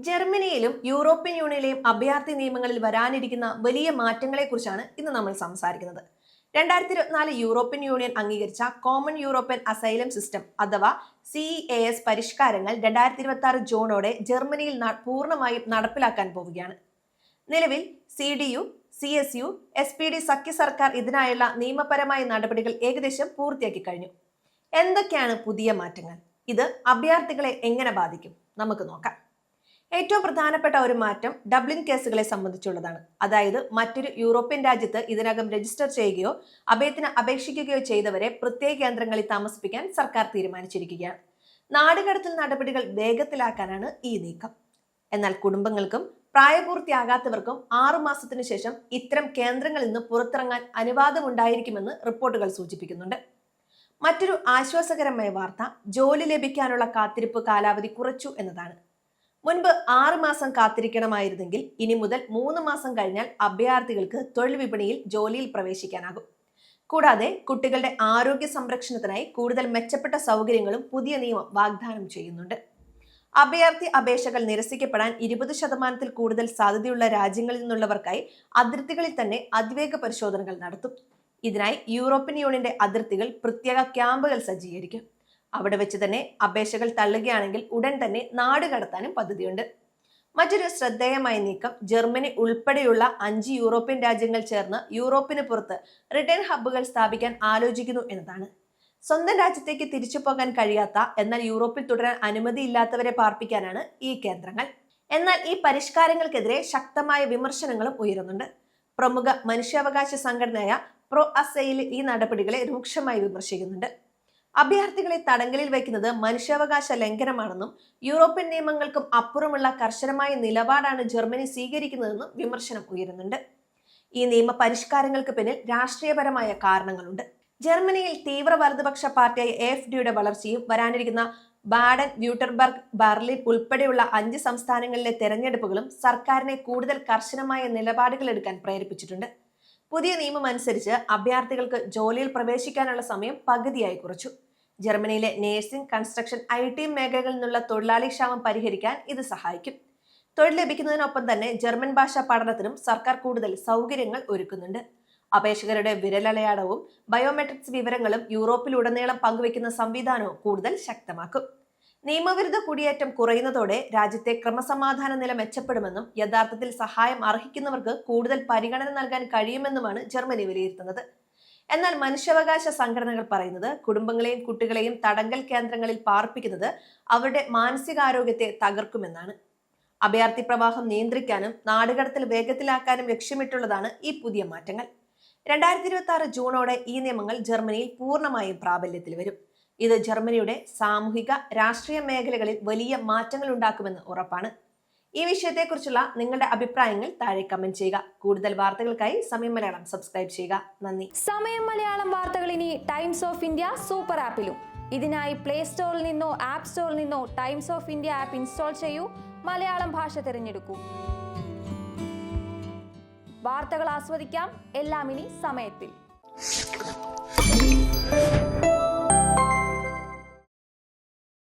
ജർമ്മനിയിലും European യൂണിയനിലെയും അഭയാർത്ഥി നിയമങ്ങളിൽ വരാനിരിക്കുന്ന വലിയ മാറ്റങ്ങളെക്കുറിച്ചാണ് ഇന്ന് നമ്മൾ സംസാരിക്കുന്നത്. 2024 യൂറോപ്യൻ യൂണിയൻ അംഗീകരിച്ച കോമൺ യൂറോപ്യൻ അസൈലം സിസ്റ്റം അഥവാ CEAS പരിഷ്കാരങ്ങൾ 2026 ജൂണോടെ ജർമ്മനിയിൽ പൂർണ്ണമായും നടപ്പിലാക്കാൻ പോവുകയാണ്. നിലവിൽ CDU, CSU, SPD സഖ്യ സർക്കാർ ഇതിനായുള്ള നിയമപരമായ നടപടികൾ ഏകദേശം പൂർത്തിയാക്കി കഴിഞ്ഞു. എന്തൊക്കെയാണ് പുതിയ മാറ്റങ്ങൾ? ഇത് അഭയാർത്ഥികളെ എങ്ങനെ ബാധിക്കും? നമുക്ക് നോക്കാം. ഏറ്റവും പ്രധാനപ്പെട്ട ഒരു മാറ്റം ഡബ്ലിൻ കേസുകളെ സംബന്ധിച്ചുള്ളതാണ്. അതായത് മറ്റൊരു യൂറോപ്യൻ രാജ്യത്ത് ഇതിനകം രജിസ്റ്റർ ചെയ്യുകയോ അഭയത്തിന് അപേക്ഷിക്കുകയോ ചെയ്തവരെ പ്രത്യേക കേന്ദ്രങ്ങളിൽ താമസിപ്പിക്കാൻ സർക്കാർ തീരുമാനിച്ചിരിക്കുകയാണ്. നാടുകടത്തൽ നടപടികൾ വേഗത്തിലാക്കാനാണ് ഈ നീക്കം. എന്നാൽ കുടുംബങ്ങൾക്കും പ്രായപൂർത്തിയാകാത്തവർക്കും 6 മാസത്തിനു ശേഷം ഇത്തരം കേന്ദ്രങ്ങളിൽ നിന്ന് പുറത്തിറങ്ങാൻ അനുവാദമുണ്ടായിരിക്കുമെന്ന് റിപ്പോർട്ടുകൾ സൂചിപ്പിക്കുന്നുണ്ട്. മറ്റൊരു ആശ്വാസകരമായ വാർത്ത ജോലി ലഭിക്കാനുള്ള കാത്തിരിപ്പ് കാലാവധി കുറച്ചു എന്നതാണ്. മുൻപ് 6 മാസം കാത്തിരിക്കണമായിരുന്നെങ്കിൽ ഇനി മുതൽ 3 മാസം കഴിഞ്ഞാൽ അഭയാർത്ഥികൾക്ക് തൊഴിൽ വിപണിയിൽ ജോലിയിൽ പ്രവേശിക്കാനാകും. കൂടാതെ കുട്ടികളുടെ ആരോഗ്യ സംരക്ഷണത്തിനായി കൂടുതൽ മെച്ചപ്പെട്ട സൗകര്യങ്ങളും പുതിയ നിയമം വാഗ്ദാനം ചെയ്യുന്നുണ്ട്. അഭയാർത്ഥി അപേക്ഷകൾ നിരസിക്കപ്പെടാൻ 20% കൂടുതൽ സാധ്യതയുള്ള രാജ്യങ്ങളിൽ നിന്നുള്ളവർക്കായി അതിർത്തികളിൽ തന്നെ അതിവേഗ പരിശോധനകൾ നടത്തും. ഇതിനായി യൂറോപ്യൻ യൂണിയന്റെ അതിർത്തികൾ പ്രത്യേക ക്യാമ്പുകൾ സജ്ജീകരിക്കും. അവിടെ വെച്ച് തന്നെ അപേക്ഷകൾ തള്ളുകയാണെങ്കിൽ ഉടൻ തന്നെ നാട് കടത്താനും പദ്ധതിയുണ്ട്. മറ്റൊരു ശ്രദ്ധേയമായ നീക്കം ജർമ്മനി ഉൾപ്പെടെയുള്ള 5 യൂറോപ്യൻ രാജ്യങ്ങൾ ചേർന്ന് യൂറോപ്പിന് പുറത്ത് റിട്ടേൺ ഹബ്ബുകൾ സ്ഥാപിക്കാൻ ആലോചിക്കുന്നു എന്നതാണ്. സ്വന്തം രാജ്യത്തേക്ക് തിരിച്ചു പോകാൻ കഴിയാത്ത എന്നാൽ യൂറോപ്പിൽ തുടരാൻ അനുമതിയില്ലാത്തവരെ പാർപ്പിക്കാനാണ് ഈ കേന്ദ്രങ്ങൾ. എന്നാൽ ഈ പരിഷ്കാരങ്ങൾക്കെതിരെ ശക്തമായ വിമർശനങ്ങളും ഉയരുന്നുണ്ട്. പ്രമുഖ മനുഷ്യാവകാശ സംഘടനയായ പ്രോ അസൈൽ ഈ നടപടികളെ രൂക്ഷമായി വിമർശിക്കുന്നുണ്ട്. അഭയാർത്ഥികളെ തടങ്കലിൽ വയ്ക്കുന്നത് മനുഷ്യാവകാശ ലംഘനമാണെന്നും യൂറോപ്യൻ നിയമങ്ങൾക്കും അപ്പുറമുള്ള കർശനമായ നിലപാടാണ് ജർമ്മനി സ്വീകരിക്കുന്നതെന്നും വിമർശനം ഉയരുന്നുണ്ട്. ഈ നിയമ പരിഷ്കാരങ്ങൾക്ക് പിന്നിൽ രാഷ്ട്രീയപരമായ കാരണങ്ങളുണ്ട്. ജർമ്മനിയിൽ തീവ്ര വലതുപക്ഷ പാർട്ടിയായ AfDയുടെ വളർച്ചയും വരാനിരിക്കുന്ന ബാഡൻ, വ്യൂട്ടർബർഗ്, ബെർലിൻ ഉൾപ്പെടെയുള്ള 5 സംസ്ഥാനങ്ങളിലെ തെരഞ്ഞെടുപ്പുകളും സർക്കാരിനെ കൂടുതൽ കർശനമായ നിലപാടുകൾ എടുക്കാൻ പ്രേരിപ്പിച്ചിട്ടുണ്ട്. പുതിയ നിയമം അനുസരിച്ച് അഭയാർത്ഥികൾക്ക് ജോലിയിൽ പ്രവേശിക്കാനുള്ള സമയം പകുതിയായി കുറച്ചു. ജർമ്മനിയിലെ നേഴ്സിംഗ്, കൺസ്ട്രക്ഷൻ, IT മേഖലകളിൽ നിന്നുള്ള തൊഴിലാളി ക്ഷാമം പരിഹരിക്കാൻ ഇത് സഹായിക്കും. തൊഴിൽ ലഭിക്കുന്നതിനൊപ്പം തന്നെ ജർമ്മൻ ഭാഷാ പഠനത്തിനും സർക്കാർ കൂടുതൽ സൗകര്യങ്ങൾ ഒരുക്കുന്നുണ്ട്. അപേക്ഷകരുടെ വിരലടയാളവും ബയോമെട്രിക്സ് വിവരങ്ങളും യൂറോപ്പിലുടനീളം പങ്കുവയ്ക്കുന്ന സംവിധാനവും കൂടുതൽ ശക്തമാക്കും. നിയമവിരുദ്ധ കുടിയേറ്റം കുറയുന്നതോടെ രാജ്യത്തെ ക്രമസമാധാന നില മെച്ചപ്പെടുമെന്നും യഥാർത്ഥത്തിൽ സഹായം അർഹിക്കുന്നവർക്ക് കൂടുതൽ പരിഗണന നൽകാൻ കഴിയുമെന്നുമാണ് ജർമ്മനി വിലയിരുത്തുന്നത്. എന്നാൽ മനുഷ്യാവകാശ സംഘടനകൾ പറയുന്നത് കുടുംബങ്ങളെയും കുട്ടികളെയും തടങ്കൽ കേന്ദ്രങ്ങളിൽ പാർപ്പിക്കുന്നത് അവരുടെ മാനസികാരോഗ്യത്തെ തകർക്കുമെന്നാണ്. അഭയാർത്ഥി പ്രവാഹം നിയന്ത്രിക്കാനും നാടുകടത്തൽ വേഗത്തിലാക്കാനും ലക്ഷ്യമിട്ടുള്ളതാണ് ഈ പുതിയ മാറ്റങ്ങൾ. 2026 ജൂണോടെ ഈ നിയമങ്ങൾ ജർമ്മനിയിൽ പൂർണ്ണമായും പ്രാബല്യത്തിൽ വരും. ഇത് ജർമ്മനിയുടെ സാമൂഹിക, രാഷ്ട്രീയ മേഖലകളിൽ വലിയ മാറ്റങ്ങൾ ഉണ്ടാക്കുമെന്ന് ഉറപ്പാണ്. ഈ വിഷയത്തെക്കുറിച്ചുള്ള നിങ്ങളുടെ അഭിപ്രായങ്ങൾ താഴെ കമന്റ് ചെയ്യുക. കൂടുതൽ വാർത്തകൾക്കായി സമയം മലയാളം സബ്സ്ക്രൈബ് ചെയ്യുക. നന്ദി. സമയം മലയാളം വാർത്തകൾ ഇനി ടൈംസ് ഓഫ് ഇന്ത്യ സൂപ്പർ ആപ്പിലും. ഇതിനായി പ്ലേ സ്റ്റോറിൽ നിന്നോ ആപ്പ് സ്റ്റോറിൽ നിന്നോ times of India app install ചെയ്യൂ. മലയാളം ഭാഷ തിരഞ്ഞെടുക്കൂ. വാർത്തകൾ ആസ്വദിക്കാം. എല്ലാം ഇനി സമയത്തിൽ.